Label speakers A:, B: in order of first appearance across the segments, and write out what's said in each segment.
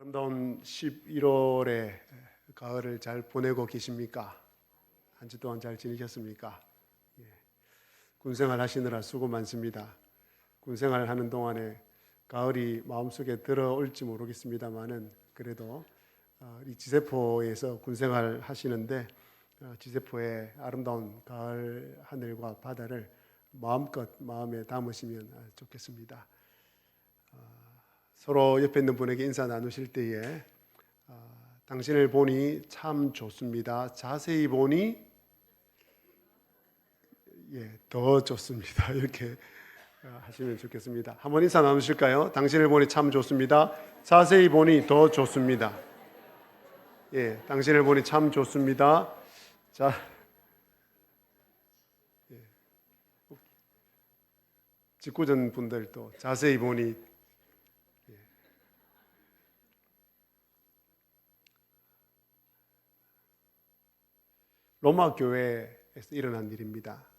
A: 아름다운 11월의 가을을 잘 보내고 계십니까? 한 주 동안 잘 지내셨습니까? 군생활 하시느라 수고 많습니다. 군생활 하는 동안에 가을이 마음속에 들어올지 모르겠습니다만은 그래도 이 지세포에서 군생활 하시는데 지세포의 아름다운 가을 하늘과 바다를 마음껏 마음에 담으시면 좋겠습니다. 서로 옆에 있는 분에게 인사 나누실 때에 당신을 보니 참 좋습니다. 자세히 보니 더 좋습니다. 이렇게 하시면 좋겠습니다. 한번 인사 나누실까요? 당신을 보니 참 좋습니다. 자세히 보니 더 좋습니다. 당신을 보니 참 좋습니다. 자, 직구전 분들도 자세히 보니 로마 교회에서 일어난 일입니다.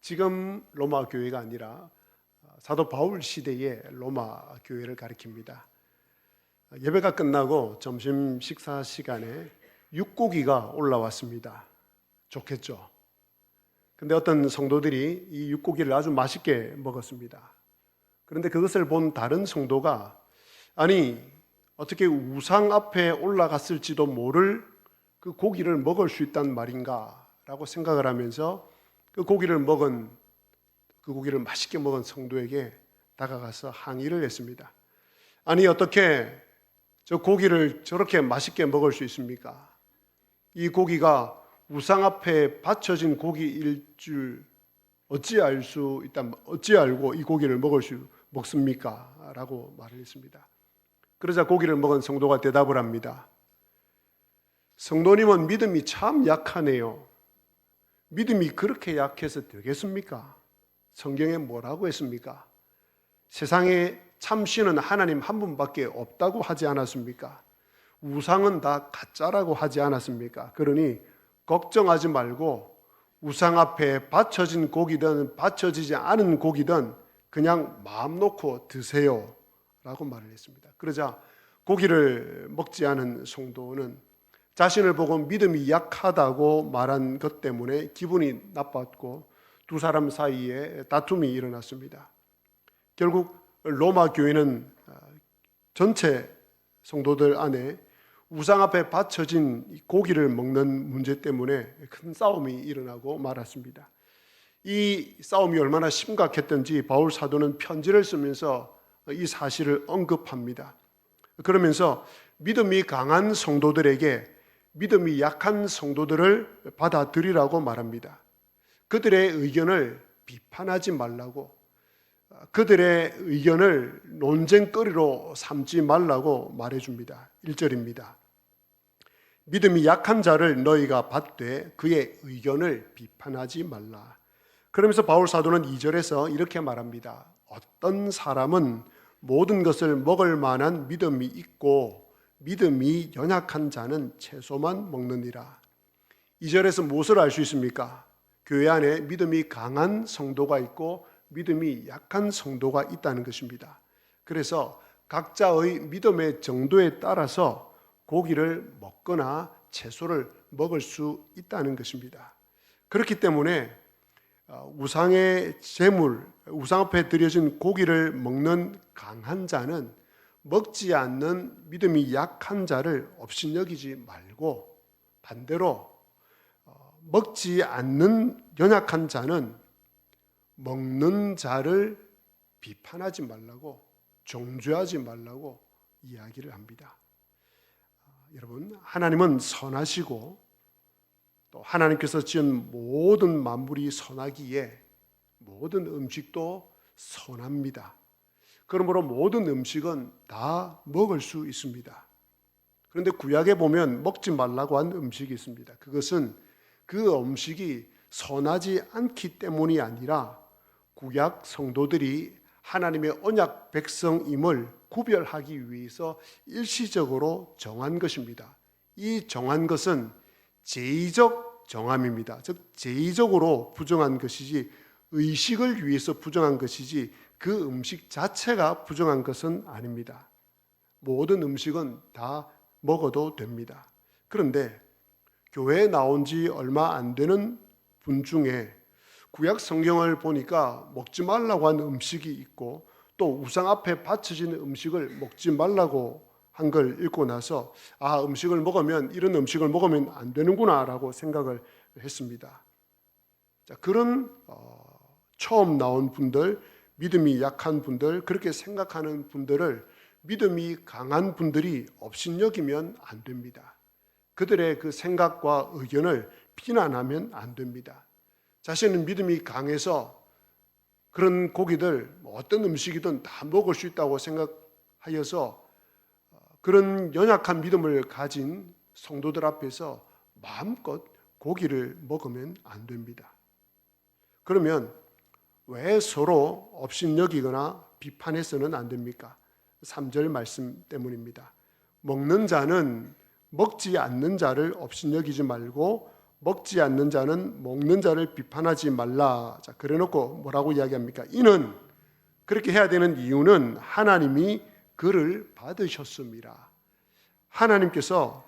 A: 지금 로마 교회가 아니라 사도 바울 시대의 로마 교회를 가리킵니다. 예배가 끝나고 점심 식사 시간에 육고기가 올라왔습니다. 좋겠죠. 근데 어떤 성도들이 이 육고기를 아주 맛있게 먹었습니다. 그런데 그것을 본 다른 성도가 아니 어떻게 우상 앞에 올라갔을지도 모를 그 고기를 먹을 수 있단 말인가 라고 생각을 하면서 그 고기를 맛있게 먹은 성도에게 다가가서 항의를 했습니다. 아니 어떻게 저 고기를 저렇게 맛있게 먹을 수 있습니까? 이 고기가 우상 앞에 바쳐진 고기일 줄 어찌 알고 이 고기를 먹습니까? 라고 말을 했습니다. 그러자 고기를 먹은 성도가 대답을 합니다. 성도님은 믿음이 참 약하네요. 믿음이 그렇게 약해서 되겠습니까? 성경에 뭐라고 했습니까? 세상에 참신은 하나님 한 분밖에 없다고 하지 않았습니까? 우상은 다 가짜라고 하지 않았습니까? 그러니 걱정하지 말고 우상 앞에 바쳐진 고기든 바쳐지지 않은 고기든 그냥 마음 놓고 드세요 라고 말을 했습니다. 그러자 고기를 먹지 않은 성도는 자신을 보고 믿음이 약하다고 말한 것 때문에 기분이 나빴고 두 사람 사이에 다툼이 일어났습니다. 결국 로마 교회는 전체 성도들 안에 우상 앞에 바쳐진 고기를 먹는 문제 때문에 큰 싸움이 일어나고 말았습니다. 이 싸움이 얼마나 심각했던지 바울 사도는 편지를 쓰면서 이 사실을 언급합니다. 그러면서 믿음이 강한 성도들에게 믿음이 약한 성도들을 받아들이라고 말합니다. 그들의 의견을 비판하지 말라고, 그들의 의견을 논쟁거리로 삼지 말라고 말해줍니다. 1절입니다. 믿음이 약한 자를 너희가 받되 그의 의견을 비판하지 말라. 그러면서 바울 사도는 2절에서 이렇게 말합니다. 어떤 사람은 모든 것을 먹을 만한 믿음이 있고 믿음이 연약한 자는 채소만 먹느니라. 2절에서 무엇을 알 수 있습니까? 교회 안에 믿음이 강한 성도가 있고 믿음이 약한 성도가 있다는 것입니다. 그래서 각자의 믿음의 정도에 따라서 고기를 먹거나 채소를 먹을 수 있다는 것입니다. 그렇기 때문에 우상의 제물, 우상 앞에 드려진 고기를 먹는 강한 자는 먹지 않는 믿음이 약한 자를 업신여기지 말고 반대로 먹지 않는 연약한 자는 먹는 자를 비판하지 말라고, 정죄하지 말라고 이야기를 합니다. 여러분, 하나님은 선하시고 또 하나님께서 지은 모든 만물이 선하기에 모든 음식도 선합니다. 그러므로 모든 음식은 다 먹을 수 있습니다. 그런데 구약에 보면 먹지 말라고 한 음식이 있습니다. 그것은 그 음식이 선하지 않기 때문이 아니라 구약 성도들이 하나님의 언약 백성임을 구별하기 위해서 일시적으로 정한 것입니다. 이 정한 것은 제의적 정함입니다. 즉 제의적으로 부정한 것이지 의식을 위해서 부정한 것이지 그 음식 자체가 부정한 것은 아닙니다. 모든 음식은 다 먹어도 됩니다. 그런데 교회에 나온 지 얼마 안 되는 분 중에 구약 성경을 보니까 먹지 말라고 한 음식이 있고 또 우상 앞에 바쳐진 음식을 먹지 말라고 한 걸 읽고 나서 음식을 먹으면 이런 음식을 먹으면 안 되는구나라고 생각을 했습니다. 자, 그런 처음 나온 분들, 믿음이 약한 분들, 그렇게 생각하는 분들을 믿음이 강한 분들이 업신여기면 안 됩니다. 그들의 그 생각과 의견을 비난하면 안 됩니다. 자신은 믿음이 강해서 그런 고기들, 어떤 음식이든 다 먹을 수 있다고 생각하여서 그런 연약한 믿음을 가진 성도들 앞에서 마음껏 고기를 먹으면 안 됩니다. 그러면 왜 서로 업신여기거나 비판해서는 안 됩니까? 3절 말씀 때문입니다. 먹는 자는 먹지 않는 자를 업신여기지 말고 먹지 않는 자는 먹는 자를 비판하지 말라. 자, 그래놓고 뭐라고 이야기합니까? 이는 그렇게 해야 되는 이유는 하나님이 그를 받으셨습니다. 하나님께서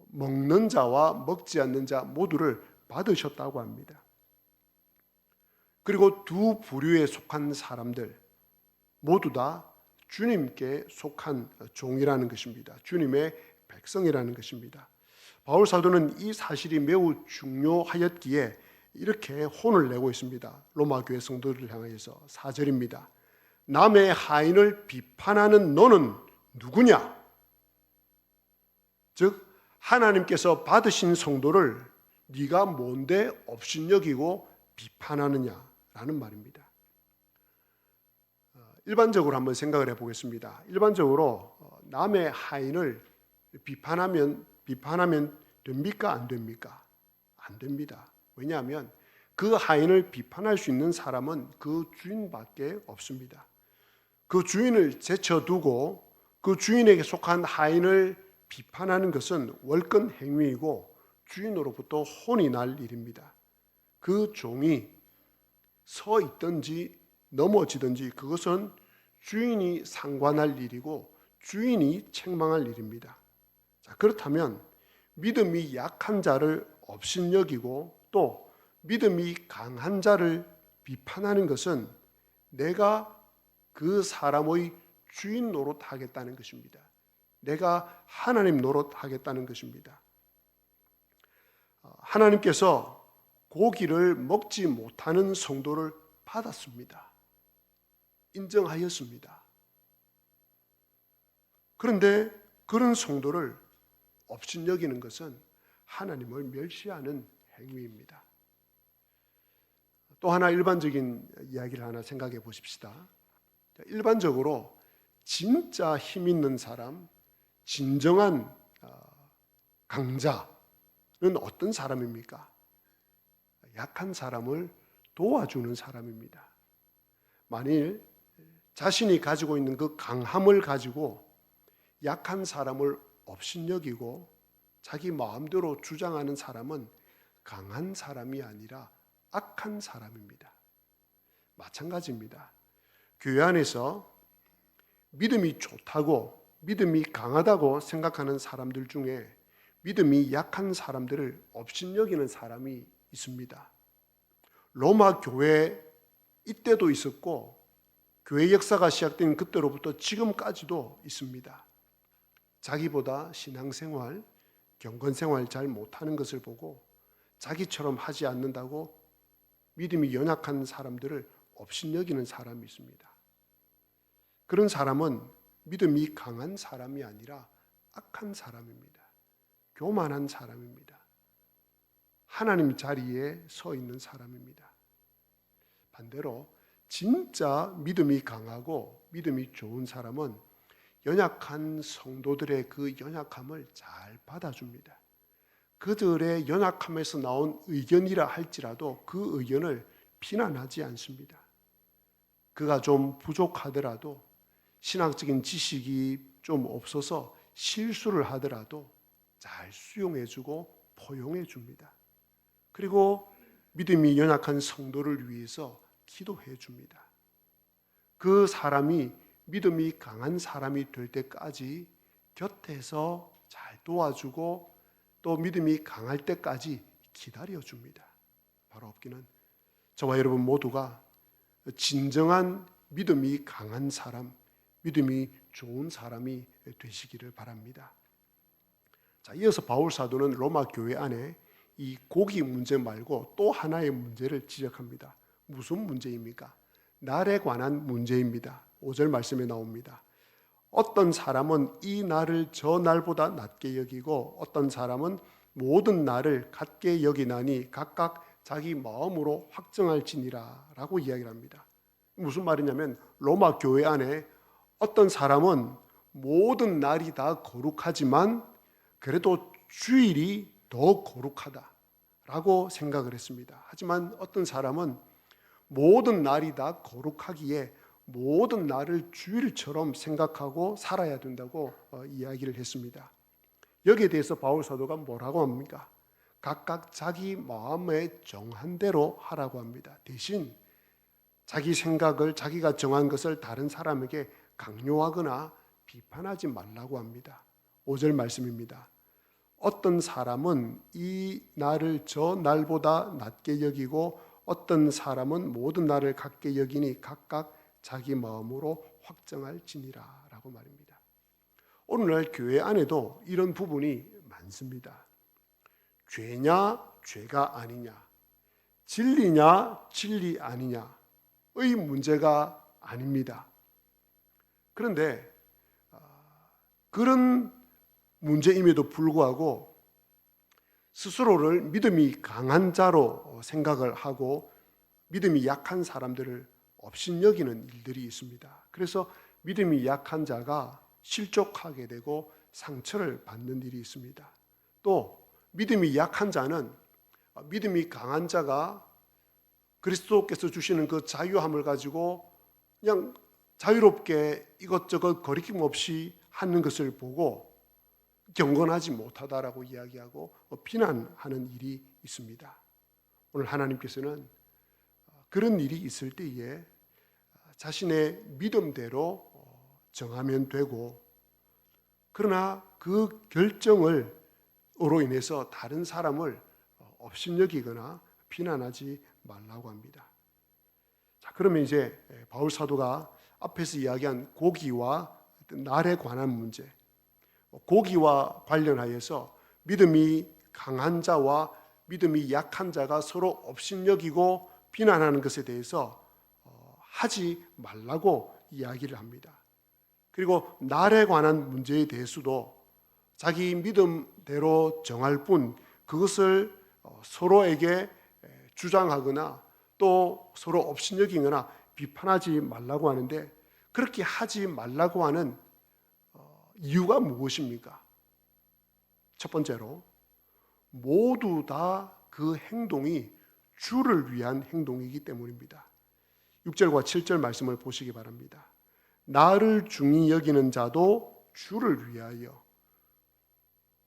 A: 먹는 자와 먹지 않는 자 모두를 받으셨다고 합니다. 그리고 두 부류에 속한 사람들 모두 다 주님께 속한 종이라는 것입니다. 주님의 백성이라는 것입니다. 바울 사도는 이 사실이 매우 중요하였기에 이렇게 혼을 내고 있습니다. 로마 교회 성도들을 향해서 4절입니다. 남의 하인을 비판하는 너는 누구냐? 즉 하나님께서 받으신 성도를 네가 뭔데 업신여기고 비판하느냐라는 말입니다. 일반적으로 한번 생각을 해보겠습니다. 일반적으로 남의 하인을 비판하면 됩니까? 안 됩니까? 안 됩니다. 왜냐하면 그 하인을 비판할 수 있는 사람은 그 주인밖에 없습니다. 그 주인을 제쳐두고 그 주인에게 속한 하인을 비판하는 것은 월권 행위이고 주인으로부터 혼이 날 일입니다. 그 종이 서 있든지 넘어지든지 그것은 주인이 상관할 일이고 주인이 책망할 일입니다. 자, 그렇다면 믿음이 약한 자를 업신여기고 또 믿음이 강한 자를 비판하는 것은 내가 그 사람의 주인 노릇하겠다는 것입니다. 내가 하나님 노릇하겠다는 것입니다. 하나님께서 고기를 먹지 못하는 성도를 받았습니다. 인정하였습니다. 그런데 그런 성도를 업신여기는 것은 하나님을 멸시하는 행위입니다. 또 하나 일반적인 이야기를 하나 생각해 보십시다. 일반적으로 진짜 힘 있는 사람, 진정한 강자는 어떤 사람입니까? 약한 사람을 도와주는 사람입니다. 만일 자신이 가지고 있는 그 강함을 가지고 약한 사람을 업신여기고 자기 마음대로 주장하는 사람은 강한 사람이 아니라 악한 사람입니다. 마찬가지입니다. 교회 안에서 믿음이 좋다고 믿음이 강하다고 생각하는 사람들 중에 믿음이 약한 사람들을 업신여기는 사람이 있습니다. 로마 교회 이때도 있었고 교회 역사가 시작된 그때로부터 지금까지도 있습니다. 자기보다 신앙생활, 경건생활 잘 못하는 것을 보고 자기처럼 하지 않는다고 믿음이 연약한 사람들을 업신여기는 사람이 있습니다. 그런 사람은 믿음이 강한 사람이 아니라 악한 사람입니다. 교만한 사람입니다. 하나님 자리에 서 있는 사람입니다. 반대로 진짜 믿음이 강하고 믿음이 좋은 사람은 연약한 성도들의 그 연약함을 잘 받아줍니다. 그들의 연약함에서 나온 의견이라 할지라도 그 의견을 비난하지 않습니다. 그가 좀 부족하더라도 신학적인 지식이 좀 없어서 실수를 하더라도 잘 수용해주고 포용해줍니다. 그리고 믿음이 연약한 성도를 위해서 기도해줍니다. 그 사람이 믿음이 강한 사람이 될 때까지 곁에서 잘 도와주고 또 믿음이 강할 때까지 기다려줍니다. 바로 없기는 저와 여러분 모두가 진정한 믿음이 강한 사람, 믿음이 좋은 사람이 되시기를 바랍니다. 자, 이어서 바울 사도는 로마 교회 안에 이 고기 문제 말고 또 하나의 문제를 지적합니다. 무슨 문제입니까? 날에 관한 문제입니다. 5절 말씀에 나옵니다. 어떤 사람은 이 날을 저 날보다 낮게 여기고 어떤 사람은 모든 날을 같게 여기나니 각각 자기 마음으로 확정할지니라 라고 이야기를 합니다. 무슨 말이냐면 로마 교회 안에 어떤 사람은 모든 날이 다 거룩하지만 그래도 주일이 더 거룩하다라고 생각을 했습니다. 하지만 어떤 사람은 모든 날이 다 거룩하기에 모든 날을 주일처럼 생각하고 살아야 된다고 이야기를 했습니다. 여기에 대해서 바울 사도가 뭐라고 합니까? 각각 자기 마음에 정한 대로 하라고 합니다. 대신 자기 생각을 자기가 정한 것을 다른 사람에게 강요하거나 비판하지 말라고 합니다. 5절 말씀입니다. 어떤 사람은 이 날을 저 날보다 낮게 여기고 어떤 사람은 모든 날을 같게 여기니 각각 자기 마음으로 확정할지니라 라고 말입니다. 오늘날 교회 안에도 이런 부분이 많습니다. 죄냐 죄가 아니냐, 진리냐 진리 아니냐의 문제가 아닙니다. 그런데 그런 문제임에도 불구하고 스스로를 믿음이 강한 자로 생각을 하고 믿음이 약한 사람들을 업신여기는 일들이 있습니다. 그래서 믿음이 약한 자가 실족하게 되고 상처를 받는 일이 있습니다. 또 믿음이 약한 자는 믿음이 강한 자가 그리스도께서 주시는 그 자유함을 가지고 그냥 자유롭게 이것저것 거리낌 없이 하는 것을 보고 경건하지 못하다라고 이야기하고 비난하는 일이 있습니다. 오늘 하나님께서는 그런 일이 있을 때에 자신의 믿음대로 정하면 되고, 그러나 그 결정으로 인해서 다른 사람을 업신여기거나 비난하지 말라고 합니다. 자, 그러면 이제 바울 사도가 앞에서 이야기한 고기와 날에 관한 문제, 고기와 관련하여서 믿음이 강한 자와 믿음이 약한 자가 서로 업신여기고 비난하는 것에 대해서 하지 말라고 이야기를 합니다. 그리고 날에 관한 문제에 대해서도 자기 믿음대로 정할 뿐 그것을 서로에게 주장하거나 또 서로 업신여기거나 비판하지 말라고 하는데, 그렇게 하지 말라고 하는 이유가 무엇입니까? 첫 번째로 모두 다 그 행동이 주를 위한 행동이기 때문입니다. 6절과 7절 말씀을 보시기 바랍니다. 나를 중히 여기는 자도 주를 위하여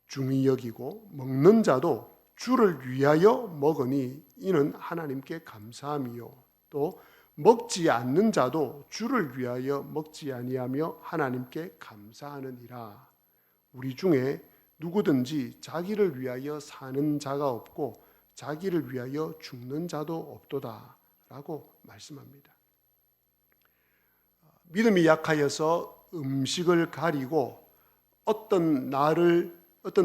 A: 중히 여기고 먹는 자도 주를 위하여 먹으니 이는 하나님께 감사함이요, 또 먹지 않는 자도 주를 위하여 먹지 아니하며 하나님께 감사하느니라. 우리 중에 누구든지 자기를 위하여 사는 자가 없고 자기를 위하여 죽는 자도 없도다 라고 말씀합니다. 믿음이 약하여서 음식을 가리고 어떤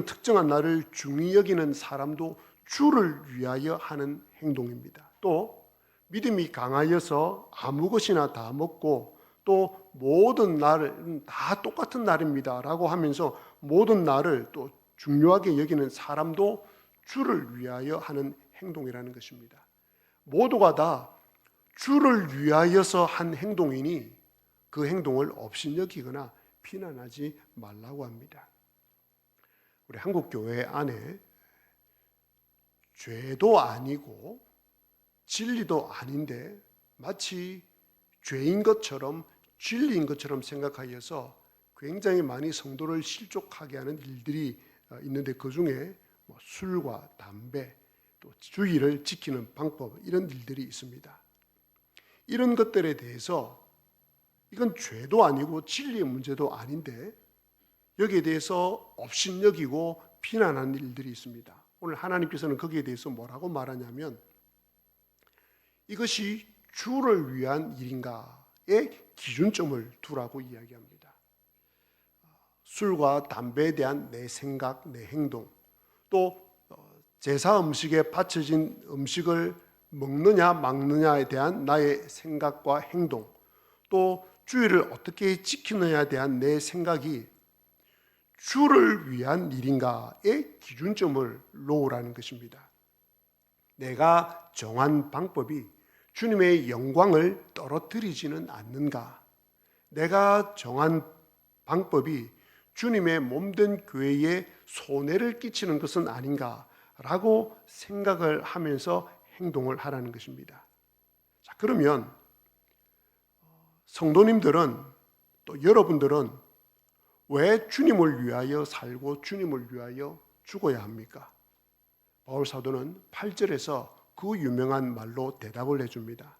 A: 특정한 날을 중히 여기는 사람도 주를 위하여 하는 행동입니다. 또 믿음이 강하여서 아무 것이나 다 먹고 또 모든 날은 다 똑같은 날입니다 라고 하면서 모든 날을 또 중요하게 여기는 사람도 주를 위하여 하는 행동이라는 것입니다. 모두가 다 주를 위하여서 한 행동이니 그 행동을 업신여기거나 비난하지 말라고 합니다. 우리 한국 교회 안에 죄도 아니고 진리도 아닌데 마치 죄인 것처럼 진리인 것처럼 생각하여서 굉장히 많이 성도를 실족하게 하는 일들이 있는데, 그 중에 술과 담배, 또 주의를 지키는 방법, 이런 일들이 있습니다. 이런 것들에 대해서 이건 죄도 아니고 진리의 문제도 아닌데 여기에 대해서 업신여기고 비난하는 일들이 있습니다. 오늘 하나님께서는 거기에 대해서 뭐라고 말하냐면 이것이 주를 위한 일인가의 기준점을 두라고 이야기합니다. 술과 담배에 대한 내 생각, 내 행동, 또 제사 음식에 바쳐진 음식을 먹느냐 막느냐에 대한 나의 생각과 행동, 또 주의를 어떻게 지키느냐에 대한 내 생각이 주를 위한 일인가의 기준점을 놓으라는 것입니다. 내가 정한 방법이 주님의 영광을 떨어뜨리지는 않는가? 내가 정한 방법이 주님의 몸된 교회에 손해를 끼치는 것은 아닌가라고 생각을 하면서 행동을 하라는 것입니다. 자, 그러면 성도님들은 또 여러분들은 왜 주님을 위하여 살고 주님을 위하여 죽어야 합니까? 바울 사도는 8절에서 그 유명한 말로 대답을 해줍니다.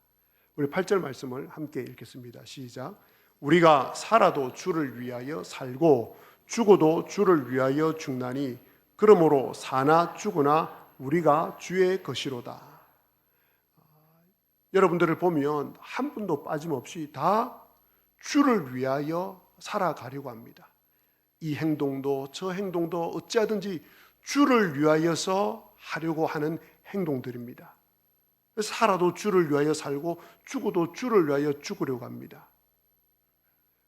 A: 우리 8절 말씀을 함께 읽겠습니다. 시작. 우리가 살아도 주를 위하여 살고 죽어도 주를 위하여 죽나니 그러므로 사나 죽으나 우리가 주의 것이로다. 여러분들을 보면 한 분도 빠짐없이 다 주를 위하여 살아가려고 합니다. 이 행동도 저 행동도 어찌하든지 주를 위하여서 하려고 하는 행동들입니다. 살아도 주를 위하여 살고 죽어도 주를 위하여 죽으려고 합니다.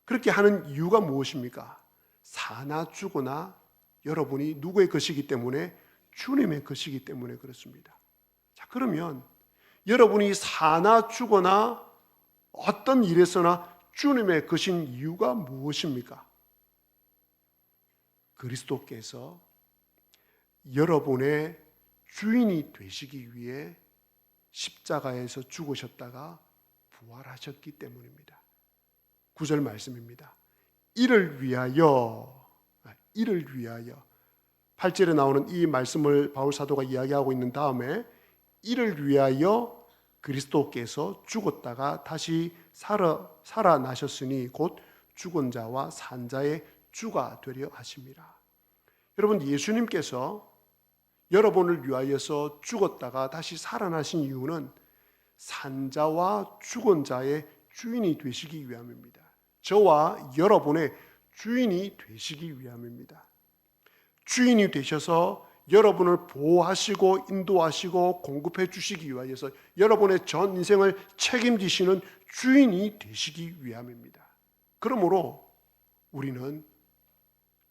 A: 그렇게 하는 이유가 무엇입니까? 사나 죽으나 여러분이 누구의 것이기 때문에 주님의 것이기 때문에 그렇습니다. 자, 그러면 여러분이 사나 죽으나 어떤 일에서나 주님의 것인 이유가 무엇입니까? 그리스도께서 여러분의 주인이 되시기 위해 십자가에서 죽으셨다가 부활하셨기 때문입니다. 9절 말씀입니다. 이를 위하여 8절에 나오는 이 말씀을 바울 사도가 이야기하고 있는 다음에 이를 위하여 그리스도께서 죽었다가 다시 살아나셨으니 곧 죽은 자와 산 자의 주가 되려 하심이라. 여러분, 예수님께서 여러분을 위하여서 죽었다가 다시 살아나신 이유는 산 자와 죽은 자의 주인이 되시기 위함입니다. 저와 여러분의 주인이 되시기 위함입니다. 주인이 되셔서 여러분을 보호하시고 인도하시고 공급해 주시기 위하여서 여러분의 전 인생을 책임지시는 주인이 되시기 위함입니다. 그러므로 우리는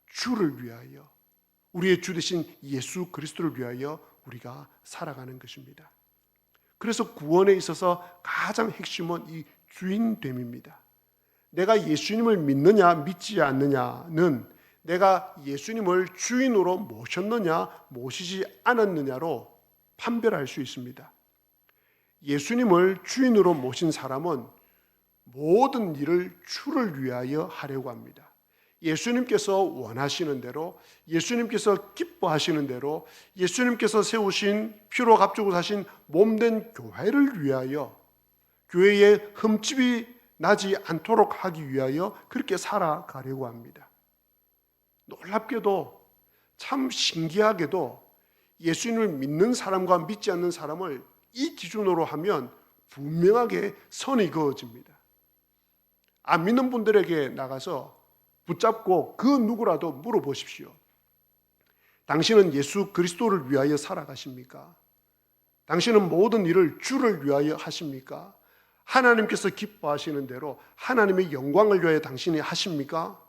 A: 주를 위하여, 우리의 주 되신 예수 그리스도를 위하여 우리가 살아가는 것입니다. 그래서 구원에 있어서 가장 핵심은 이 주인됨입니다. 내가 예수님을 믿느냐 믿지 않느냐는 내가 예수님을 주인으로 모셨느냐 모시지 않았느냐로 판별할 수 있습니다. 예수님을 주인으로 모신 사람은 모든 일을 주를 위하여 하려고 합니다. 예수님께서 원하시는 대로, 예수님께서 기뻐하시는 대로, 예수님께서 세우신 피로 값주고 사신 몸된 교회를 위하여, 교회에 흠집이 나지 않도록 하기 위하여 그렇게 살아가려고 합니다. 놀랍게도, 참 신기하게도 예수님을 믿는 사람과 믿지 않는 사람을 이 기준으로 하면 분명하게 선이 그어집니다. 안 믿는 분들에게 나가서 붙잡고 그 누구라도 물어보십시오. 당신은 예수 그리스도를 위하여 살아가십니까? 당신은 모든 일을 주를 위하여 하십니까? 하나님께서 기뻐하시는 대로 하나님의 영광을 위하여 당신이 하십니까?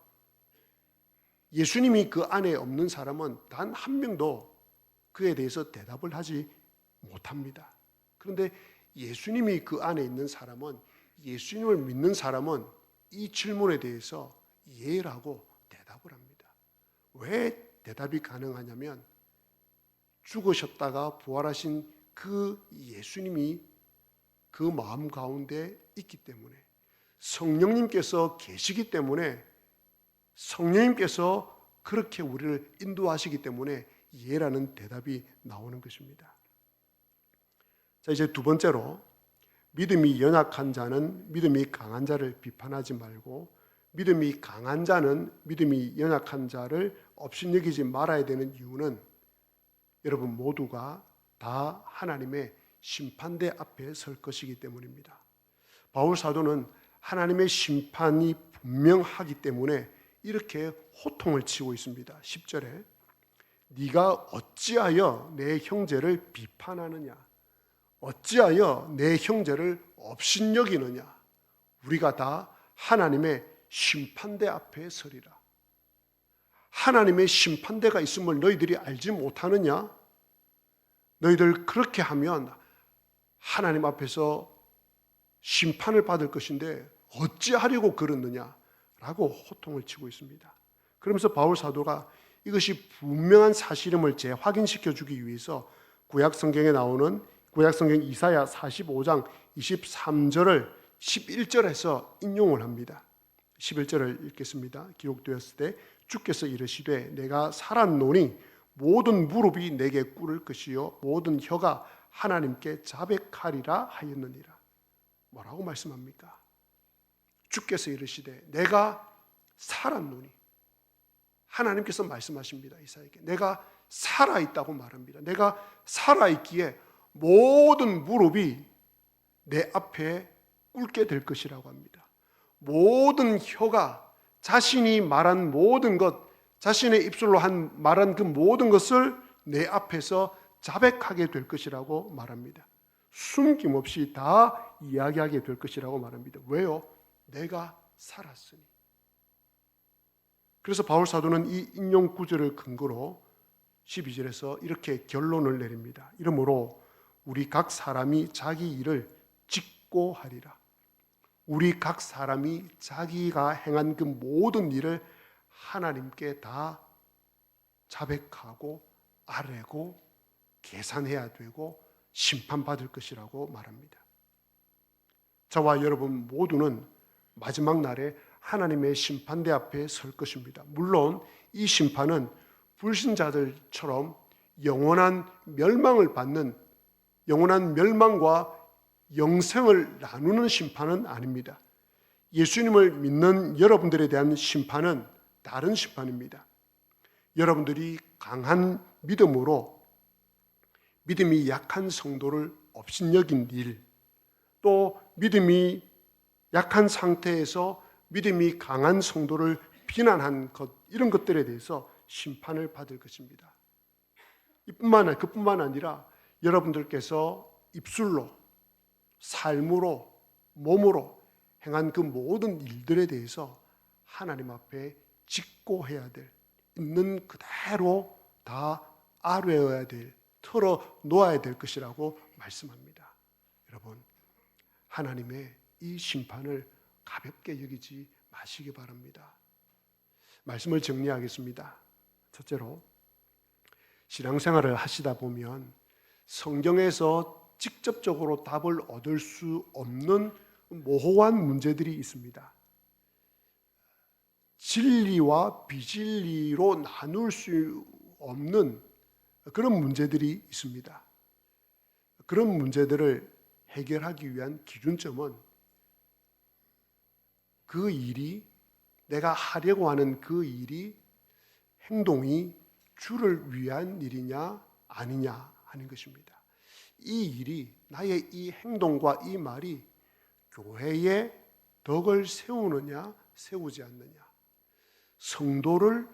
A: 예수님이 그 안에 없는 사람은 단 한 명도 그에 대해서 대답을 하지 못합니다. 그런데 예수님이 그 안에 있는 사람은, 예수님을 믿는 사람은 이 질문에 대해서 예라고 대답을 합니다. 왜 대답이 가능하냐면 죽으셨다가 부활하신 그 예수님이 그 마음 가운데 있기 때문에, 성령님께서 계시기 때문에, 성령님께서 그렇게 우리를 인도하시기 때문에 예라는 대답이 나오는 것입니다. 자, 이제 두 번째로 믿음이 연약한 자는 믿음이 강한 자를 비판하지 말고 믿음이 강한 자는 믿음이 연약한 자를 업신여기지 말아야 되는 이유는 여러분 모두가 다 하나님의 심판대 앞에 설 것이기 때문입니다. 바울 사도는 하나님의 심판이 분명하기 때문에 이렇게 호통을 치고 있습니다. 10절에 네가 어찌하여 내 형제를 비판하느냐, 어찌하여 내 형제를 업신여기느냐, 우리가 다 하나님의 심판대 앞에 서리라. 하나님의 심판대가 있음을 너희들이 알지 못하느냐? 너희들 그렇게 하면 하나님 앞에서 심판을 받을 것인데 어찌하려고 그러느냐? 라고 호통을 치고 있습니다. 그러면서 바울 사도가 이것이 분명한 사실임을 재확인시켜 주기 위해서 구약성경에 나오는 구약성경 이사야 45장 23절을 11절에서 인용을 합니다. 11절을 읽겠습니다. 기록되었을 때 주께서 이르시되 내가 살았노니 모든 무릎이 내게 꿇을 것이요 모든 혀가 하나님께 자백하리라 하였느니라. 뭐라고 말씀합니까? 주께서 이르시되 내가 살았노니, 하나님께서 말씀하십니다. 이사야에게 내가 살아있다고 말합니다. 내가 살아있기에 모든 무릎이 내 앞에 꿇게 될 것이라고 합니다. 모든 혀가 자신이 말한 모든 것, 자신의 입술로 말한 그 모든 것을 내 앞에서 자백하게 될 것이라고 말합니다. 숨김없이 다 이야기하게 될 것이라고 말합니다. 왜요? 내가 살았으니. 그래서 바울 사도는 이 인용 구절을 근거로 12절에서 이렇게 결론을 내립니다. 이러므로 우리 각 사람이 자기 일을 짓고 하리라. 우리 각 사람이 자기가 행한 그 모든 일을 하나님께 다 자백하고 아뢰고 계산해야 되고 심판받을 것이라고 말합니다. 저와 여러분 모두는 마지막 날에 하나님의 심판대 앞에 설 것입니다. 물론 이 심판은 불신자들처럼 영원한 멸망을 받는, 영원한 멸망과 영생을 나누는 심판은 아닙니다. 예수님을 믿는 여러분들에 대한 심판은 다른 심판입니다. 여러분들이 강한 믿음으로 믿음이 약한 성도를 업신여긴 일, 또 믿음이 약한 상태에서 믿음이 강한 성도를 비난한 것, 이런 것들에 대해서 심판을 받을 것입니다. 그뿐만 아니라 여러분들께서 입술로, 삶으로, 몸으로 행한 그 모든 일들에 대해서 하나님 앞에 직고해야 될, 있는 그대로 다 아뢰어야 될, 털어 놓아야 될 것이라고 말씀합니다. 여러분, 하나님의 이 심판을 가볍게 여기지 마시기 바랍니다. 말씀을 정리하겠습니다. 첫째로, 신앙생활을 하시다 보면 성경에서 직접적으로 답을 얻을 수 없는 모호한 문제들이 있습니다. 진리와 비진리로 나눌 수 없는 그런 문제들이 있습니다. 그런 문제들을 해결하기 위한 기준점은 그 일이, 내가 하려고 하는 그 일이, 행동이 주를 위한 일이냐 아니냐 하는 것입니다. 이 일이, 나의 이 행동과 이 말이 교회의 덕을 세우느냐 세우지 않느냐, 성도를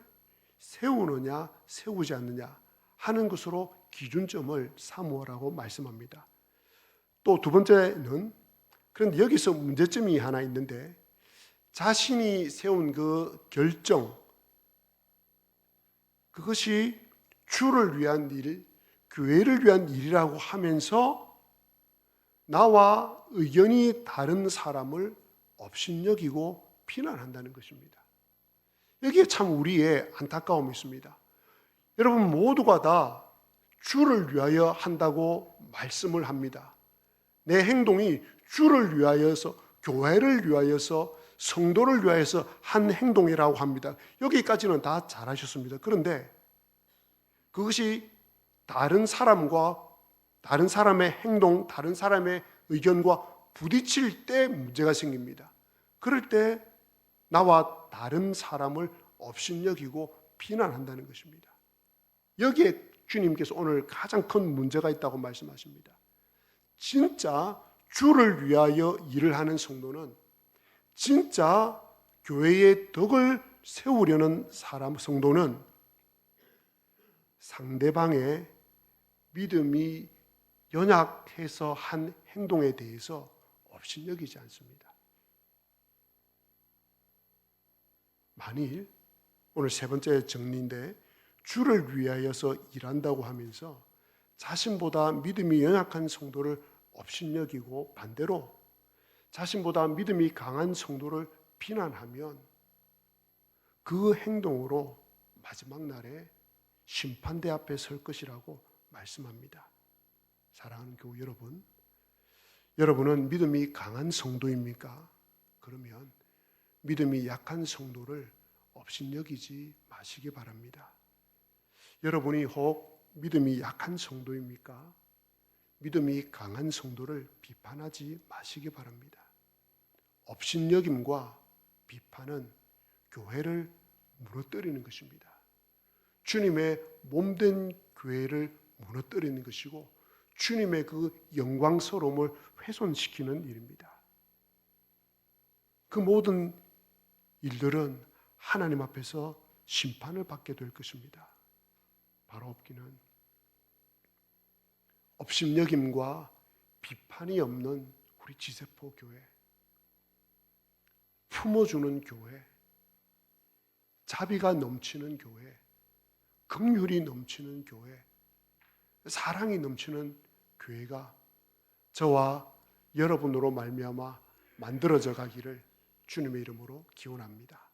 A: 세우느냐 세우지 않느냐 하는 것으로 기준점을 삼으라고 말씀합니다. 또 두 번째는, 그런데 여기서 문제점이 하나 있는데, 자신이 세운 그 결정, 그것이 주를 위한 일, 교회를 위한 일이라고 하면서 나와 의견이 다른 사람을 업신여기고 비난한다는 것입니다. 여기에 참 우리의 안타까움이 있습니다. 여러분 모두가 다 주를 위하여 한다고 말씀을 합니다. 내 행동이 주를 위하여서, 교회를 위하여서, 성도를 위하여서 한 행동이라고 합니다. 여기까지는 다 잘하셨습니다. 그런데 그것이 다른 사람과, 다른 사람의 행동, 다른 사람의 의견과 부딪힐 때 문제가 생깁니다. 그럴 때 나와 다른 사람을 업신여기고 비난한다는 것입니다. 여기에 주님께서 오늘 가장 큰 문제가 있다고 말씀하십니다. 진짜 주를 위하여 일을 하는 성도는, 진짜 교회의 덕을 세우려는 성도는 상대방의 믿음이 연약해서 한 행동에 대해서 업신여기지 않습니다. 만일 오늘 세 번째 정리인데, 주를 위하여서 일한다고 하면서 자신보다 믿음이 연약한 성도를 업신여기고 반대로 자신보다 믿음이 강한 성도를 비난하면 그 행동으로 마지막 날에 심판대 앞에 설 것이라고 말씀합니다. 사랑하는 교우 여러분, 여러분은 믿음이 강한 성도입니까? 그러면 믿음이 약한 성도를 업신여기지 마시기 바랍니다. 여러분이 혹 믿음이 약한 성도입니까? 믿음이 강한 성도를 비판하지 마시기 바랍니다. 업신여김과 비판은 교회를 무너뜨리는 것입니다. 주님의 몸된 교회를 무너뜨리는 것이고 주님의 그 영광스러움을 훼손시키는 일입니다. 그 모든 일들은 하나님 앞에서 심판을 받게 될 것입니다. 바로 없기는 업신여김과 비판이 없는 우리 지세포 교회, 품어주는 교회, 자비가 넘치는 교회, 긍휼이 넘치는 교회, 사랑이 넘치는 교회가 저와 여러분으로 말미암아 만들어져 가기를 주님의 이름으로 기원합니다.